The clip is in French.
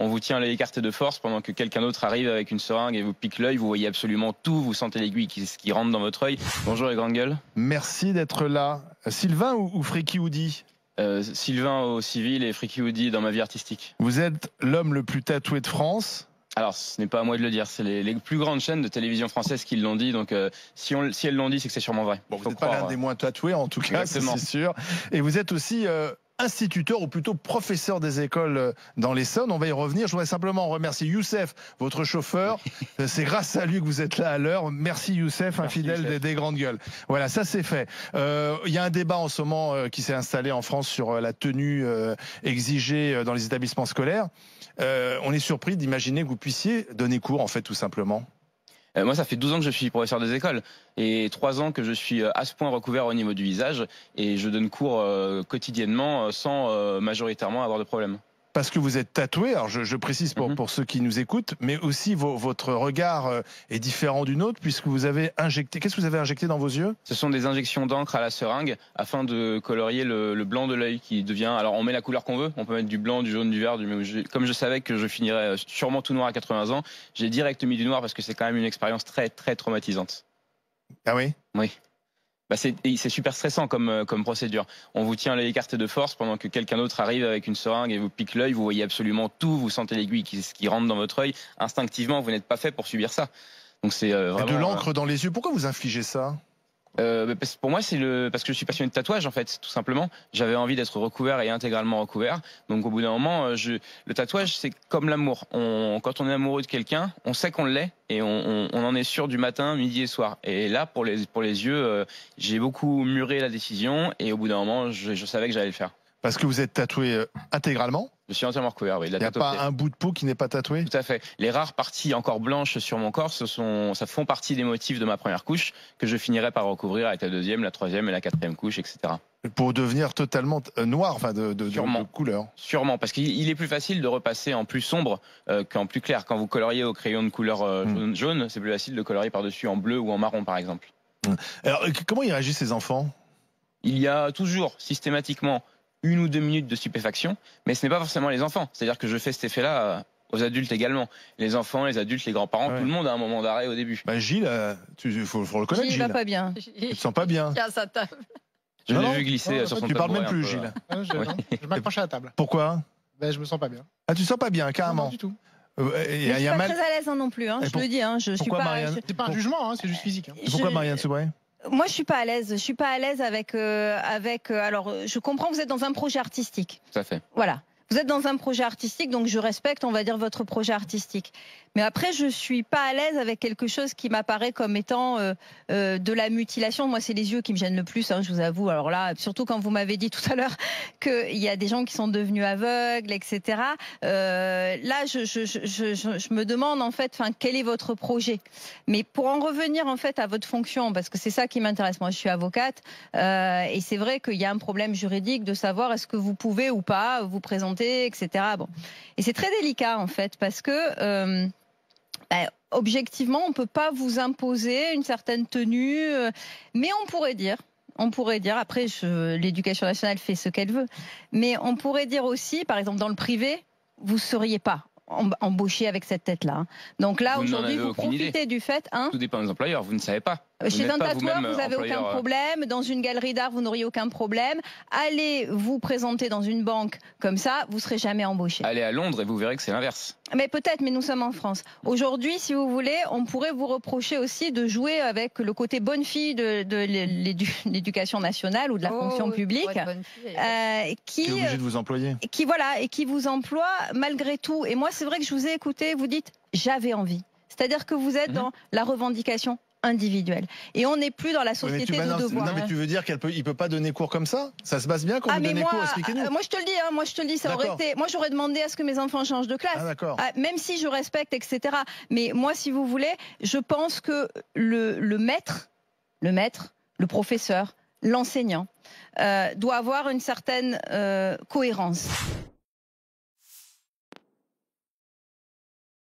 On vous tient les cartes de force pendant que quelqu'un d'autre arrive avec une seringue et vous pique l'œil. Vous voyez absolument tout. Vous sentez l'aiguille qui rentre dans votre œil. Bonjour les grandes gueules. Merci d'être là. Sylvain ou Friki Woody? Sylvain au civil et Friki Woody dans ma vie artistique. Vous êtes l'homme le plus tatoué de France. Alors, ce n'est pas à moi de le dire, c'est les plus grandes chaînes de télévision françaises qui l'ont dit, donc si elles l'ont dit, c'est que c'est sûrement vrai. Bon, vous n'êtes pas l'un des moins tatoués, en tout cas, c'est sûr. Et vous êtes aussi instituteur, ou plutôt professeur des écoles dans l'Essonne. On va y revenir. Je voudrais simplement remercier Youssef, votre chauffeur. C'est grâce à lui que vous êtes là à l'heure. Merci Youssef, un fidèle des grandes gueules. Voilà, ça c'est fait. Il y a un débat en ce moment qui s'est installé en France sur la tenue exigée dans les établissements scolaires. On est surpris d'imaginer que vous puissiez donner cours, en fait, tout simplement. Moi, ça fait 12 ans que je suis professeur des écoles et 3 ans que je suis à ce point recouvert au niveau du visage et je donne cours quotidiennement sans majoritairement avoir de problème. Parce que vous êtes tatoué, alors je précise pour ceux qui nous écoutent, mais aussi votre regard est différent du nôtre puisque vous avez injecté... Qu'est-ce que vous avez injecté dans vos yeux? Ce sont des injections d'encre à la seringue afin de colorier le blanc de l'œil qui devient... Alors on met la couleur qu'on veut, on peut mettre du blanc, du jaune, du vert, comme je savais que je finirais sûrement tout noir à 80 ans, j'ai direct mis du noir parce que c'est quand même une expérience très très traumatisante. Ah oui? Oui. C'est super stressant comme procédure. On vous tient les cartes de force pendant que quelqu'un d'autre arrive avec une seringue et vous pique l'œil. Vous voyez absolument tout. Vous sentez l'aiguille qui rentre dans votre œil. Instinctivement, vous n'êtes pas fait pour subir ça. Donc c'est vraiment... De l'encre dans les yeux. Pourquoi vous infligez ça? Pour moi, c'est parce que je suis passionné de tatouage en fait, tout simplement. J'avais envie d'être recouvert et intégralement recouvert. Donc au bout d'un moment, le tatouage, c'est comme l'amour. Quand on est amoureux de quelqu'un, on sait qu'on l'est et on en est sûr du matin, midi et soir. Et là, pour les yeux, j'ai beaucoup mûré la décision et au bout d'un moment, je savais que j'allais le faire. Parce que vous êtes tatoué intégralement? Je suis entièrement recouvert, oui. Il n'y a pas un bout de peau qui n'est pas tatoué? Tout à fait. Les rares parties encore blanches sur mon corps, ça font partie des motifs de ma première couche que je finirai par recouvrir avec la deuxième, la troisième et la quatrième couche, etc. Pour devenir totalement noir, enfin de couleur. Sûrement, parce qu'il est plus facile de repasser en plus sombre qu'en plus clair. Quand vous coloriez au crayon de couleur jaune, c'est plus facile de colorier par-dessus en bleu ou en marron, par exemple. Alors, comment ils réagissent ces enfants? Il y a toujours, systématiquement, 1 ou 2 minutes de stupéfaction, mais ce n'est pas forcément les enfants. C'est-à-dire que je fais cet effet-là aux adultes également. Les enfants, les adultes, les grands-parents, tout le monde a un moment d'arrêt au début. Gilles, il faut le reconnaître, Gilles. Il va pas bien. Tu te sens pas bien? À sa table. Je l'ai vu glisser sur son tabouret. Tu parles même plus, Gilles. Je m'accroche à la table. Pourquoi? Je me sens pas bien. Ah, tu te sens pas bien, carrément? Non, du tout. Je suis pas très à l'aise non plus, je le dis. Pourquoi, Marianne? C'est pas un jugement, c'est juste physique. Pourquoi, Marianne Soubré? Moi, je suis pas à l'aise. Je suis pas à l'aise avec. Alors, je comprends. Vous êtes dans un projet artistique. Tout à fait. Voilà. Vous êtes dans un projet artistique, donc je respecte, on va dire, votre projet artistique. Mais après, je suis pas à l'aise avec quelque chose qui m'apparaît comme étant de la mutilation. Moi, c'est les yeux qui me gênent le plus, je vous avoue. Alors là, surtout quand vous m'avez dit tout à l'heure qu'il y a des gens qui sont devenus aveugles, etc. Là, je me demande en fait, quel est votre projet? Mais pour en revenir en fait à votre fonction, parce que c'est ça qui m'intéresse. Moi, je suis avocate et c'est vrai qu'il y a un problème juridique de savoir est-ce que vous pouvez ou pas vous présenter, etc. Bon, et c'est très délicat en fait parce que objectivement, on ne peut pas vous imposer une certaine tenue, mais on pourrait dire, après l'éducation nationale fait ce qu'elle veut, mais on pourrait dire aussi, par exemple dans le privé, vous ne seriez pas embauché avec cette tête-là. Donc là, aujourd'hui, vous profitez du fait... Tout dépend des employeurs, vous ne savez pas. Chez un tatoueur, vous n'avez aucun problème. Dans une galerie d'art, vous n'auriez aucun problème. Allez vous présenter dans une banque comme ça, vous ne serez jamais embauché. Allez à Londres et vous verrez que c'est l'inverse. Mais peut-être, mais nous sommes en France. Aujourd'hui, si vous voulez, on pourrait vous reprocher aussi de jouer avec le côté bonne fille de l'éducation nationale ou de la fonction publique, qui est obligé de vous employer. Et qui vous emploie malgré tout. Et moi, c'est vrai que je vous ai écouté, vous dites « j'avais envie ». C'est-à-dire que vous êtes dans la revendication individuelle. Et on n'est plus dans la société de devoir. Non, mais tu veux dire qu'il peut pas donner cours comme ça? Ça se passe bien quand vous donnez cours? Expliquez-nous. Moi, je te le dis, ça aurait été... Moi, j'aurais demandé à ce que mes enfants changent de classe. Même si je respecte, etc. Mais moi, si vous voulez, je pense que le maître, le professeur, l'enseignant, doit avoir une certaine cohérence.